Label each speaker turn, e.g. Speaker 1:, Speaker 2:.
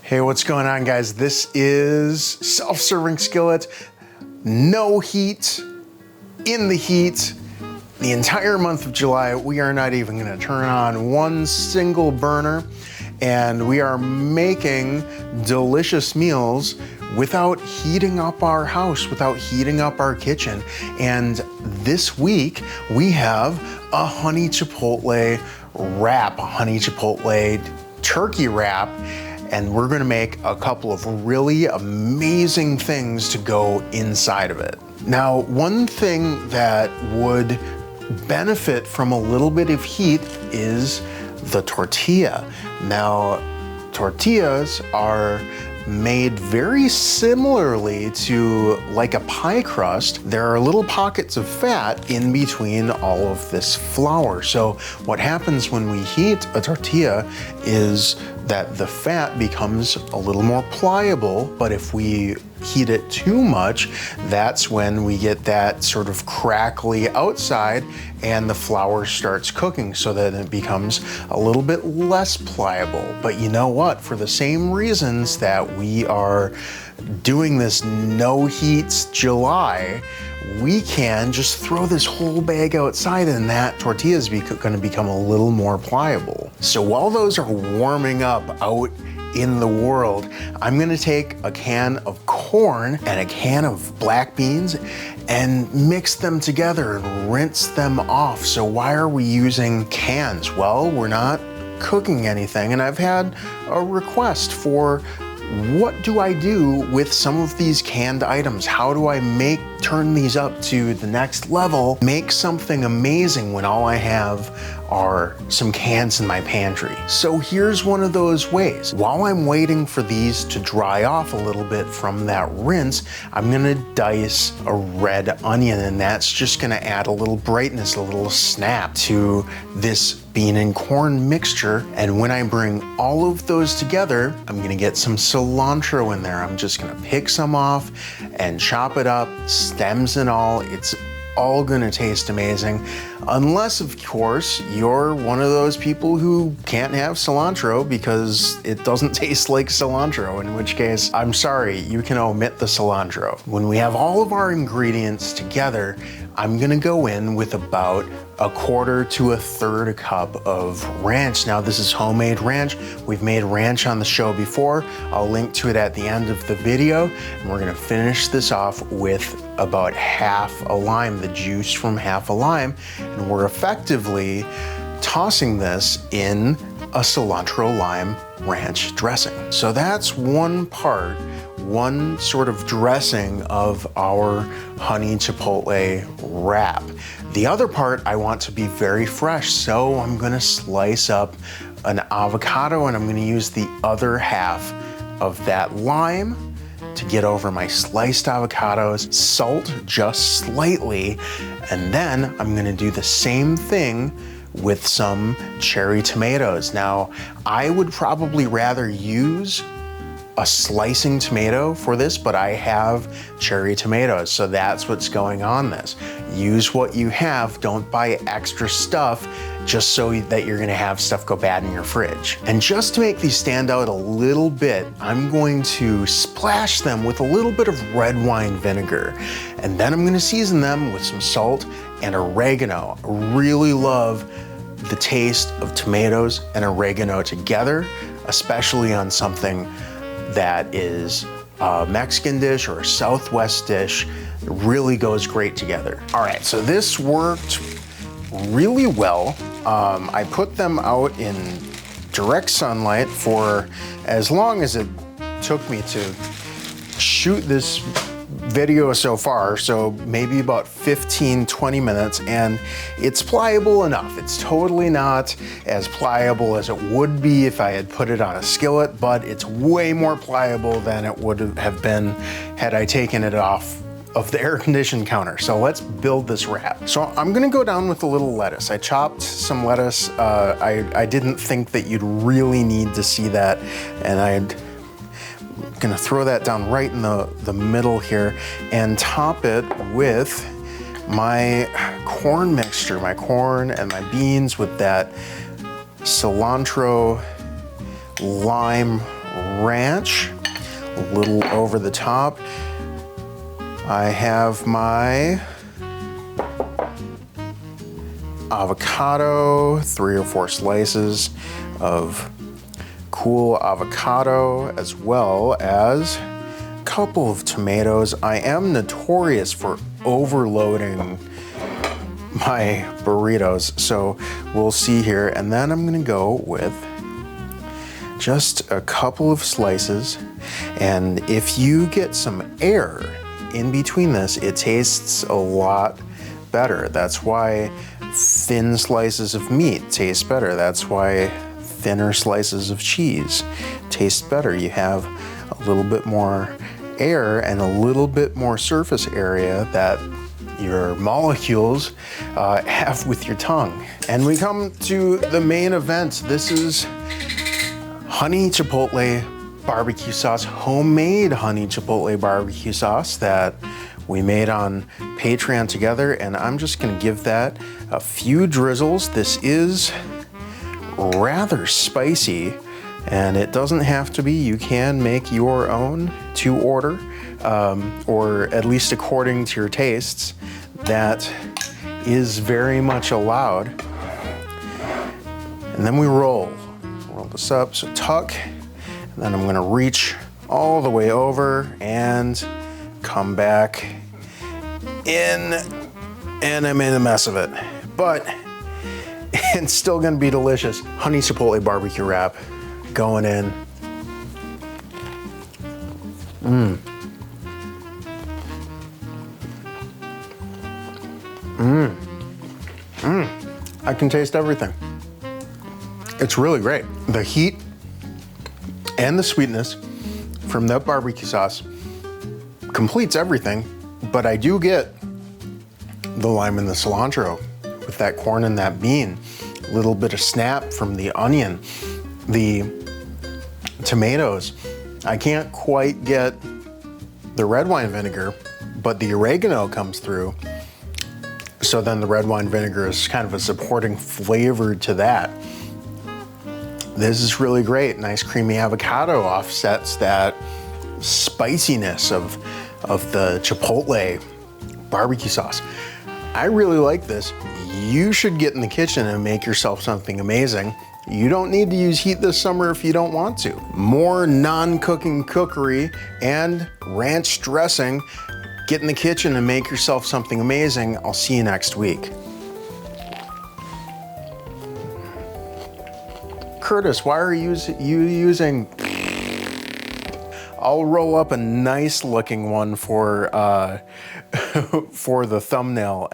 Speaker 1: Hey, what's going on, guys? This is self-serving skillet, no heat, in the heat. The entire month of July, we are not even gonna turn on one single burner, and we are making delicious meals without heating up our house, without heating up our kitchen. And this week, we have a Honey Chipotle wrap, a Honey Chipotle turkey wrap, and we're gonna make a couple of really amazing things to go inside of it. Now, one thing that would benefit from a little bit of heat is the tortilla. Now, tortillas are made very similarly to like a pie crust. There are little pockets of fat in between all of this flour. So what happens when we heat a tortilla is that the fat becomes a little more pliable, but if we heat it too much, that's when we get that sort of crackly outside and the flour starts cooking, so that it becomes a little bit less pliable. But you know what? For the same reasons that we are doing this no heat July, we can just throw this whole bag outside and that tortilla is gonna become a little more pliable. So while those are warming up out in the world, I'm gonna take a can of corn and a can of black beans and mix them together and rinse them off. So why are we using cans? Well, we're not cooking anything, and I've had a request for what do I do with some of these canned items? How do I turn these up to the next level, make something amazing when all I have are some cans in my pantry? So here's one of those ways. While I'm waiting for these to dry off a little bit from that rinse, I'm gonna dice a red onion, and that's just gonna add a little brightness, a little snap to this bean and corn mixture. And when I bring all of those together, I'm gonna get some cilantro in there. I'm just gonna pick some off and chop it up, stems and all. It's all gonna taste amazing. Unless, of course, you're one of those people who can't have cilantro because it doesn't taste like cilantro, in which case, I'm sorry, you can omit the cilantro. When we have all of our ingredients together, I'm gonna go in with about a quarter to a third a cup of ranch. Now, this is homemade ranch. We've made ranch on the show before. I'll link to it at the end of the video. And we're gonna finish this off with about half a lime, the juice from half a lime. And we're effectively tossing this in a cilantro lime ranch dressing. So that's one part, one sort of dressing of our Honey Chipotle wrap. The other part I want to be very fresh, so I'm gonna slice up an avocado and I'm gonna use the other half of that lime to get over my sliced avocados, salt just slightly, and then I'm gonna do the same thing with some cherry tomatoes. Now, I would probably rather use a slicing tomato for this, but I have cherry tomatoes, so that's what's going on this. Use what you have, don't buy extra stuff just so that you're gonna have stuff go bad in your fridge. And just to make these stand out a little bit, I'm going to splash them with a little bit of red wine vinegar. And then I'm gonna season them with some salt and oregano. I really love the taste of tomatoes and oregano together, especially on something that is a Mexican dish or a Southwest dish. It really goes great together. All right, so this worked really well. I put them out in direct sunlight for as long as it took me to shoot this video so far, so maybe about 15-20 minutes, and it's pliable enough. It's totally not as pliable as it would be if I had put it on a skillet, but it's way more pliable than it would have been had I taken it off of the air conditioned counter. So let's build this wrap. So I'm gonna go down with a little lettuce. I chopped some lettuce. I didn't think that you'd really need to see that, and I'm gonna throw that down right in the middle here and top it with my corn mixture, my corn and my beans with that cilantro lime ranch, a little over the top. I have my avocado, 3 or 4 slices of cool avocado, as well as a couple of tomatoes. I am notorious for overloading my burritos, so we'll see here. And then I'm gonna go with just a couple of slices. And if you get some air in between this, it tastes a lot better. That's why thin slices of meat taste better. That's why thinner slices of cheese taste better. You have a little bit more air and a little bit more surface area that your molecules have with your tongue. And we come to the main event. This is Honey Chipotle barbecue sauce, homemade Honey Chipotle barbecue sauce that we made on Patreon together, and I'm just gonna give that a few drizzles. This is rather spicy, and it doesn't have to be. You can make your own to order, or at least according to your tastes. That is very much allowed. And then we roll this up, so tuck, and then I'm gonna reach all the way over and come back in, and I made a mess of it, but it's still gonna be delicious. Honey Chipotle barbecue wrap going in. I can taste everything. It's really great. The heat and the sweetness from that barbecue sauce completes everything, but I do get the lime and the cilantro with that corn and that bean, a little bit of snap from the onion, the tomatoes. I can't quite get the red wine vinegar, but the oregano comes through. So then the red wine vinegar is kind of a supporting flavor to that. This is really great. Nice creamy avocado offsets that spiciness of the Chipotle barbecue sauce. I really like this. You should get in the kitchen and make yourself something amazing. You don't need to use heat this summer if you don't want to. More non-cooking cookery and ranch dressing. Get in the kitchen and make yourself something amazing. I'll see you next week. Curtis, why are you using? I'll roll up a nice looking one for for the thumbnail.